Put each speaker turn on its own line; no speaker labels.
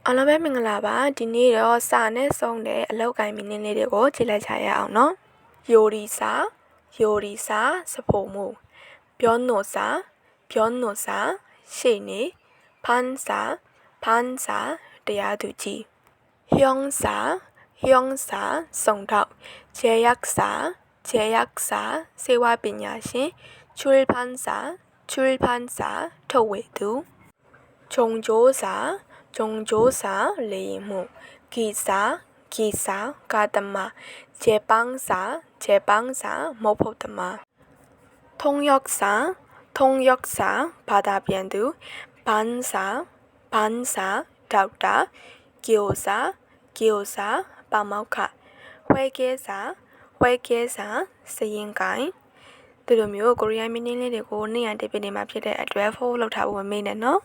အားလုံးပဲမင်္ဂလာပါဒီနေ့တော့စာနဲ့ဆုံးတဲ့အလောက်ကိုင်းမင်းလေးတွေကိုကြည့်လိုက်ကြရအောင်နော်ယိုရီစာစဖို့မှုပြောနိုစာရှေ့နေဖန်စာတရားသူကြီးဟျောင်းစာစုံထောက်ဂျေယက်စာစေဝပညာရှင်ချွေဖန်စာထုတ်ဝေသူဂျုံဂျိုးစာလေရင်မှုဂီစာကာတမဂျေပန်းစာမုတ်ဖုတ်တမထုံယောက်စာဘာသာပြန်သူဘန်းစာဒေါက်တာဂီယိုစာပါမောက္ခဝဲကဲစာစရင်ကိုင်းဒီလိုမျိုးကိုရီးယားမင်းလေးတွေကိုနေ့ရက်တစ်ပြည့်နေ့မှာဖြစ်တဲ့အတွက် follow လုပ်ထားဖို့မမေ့နဲ့နော်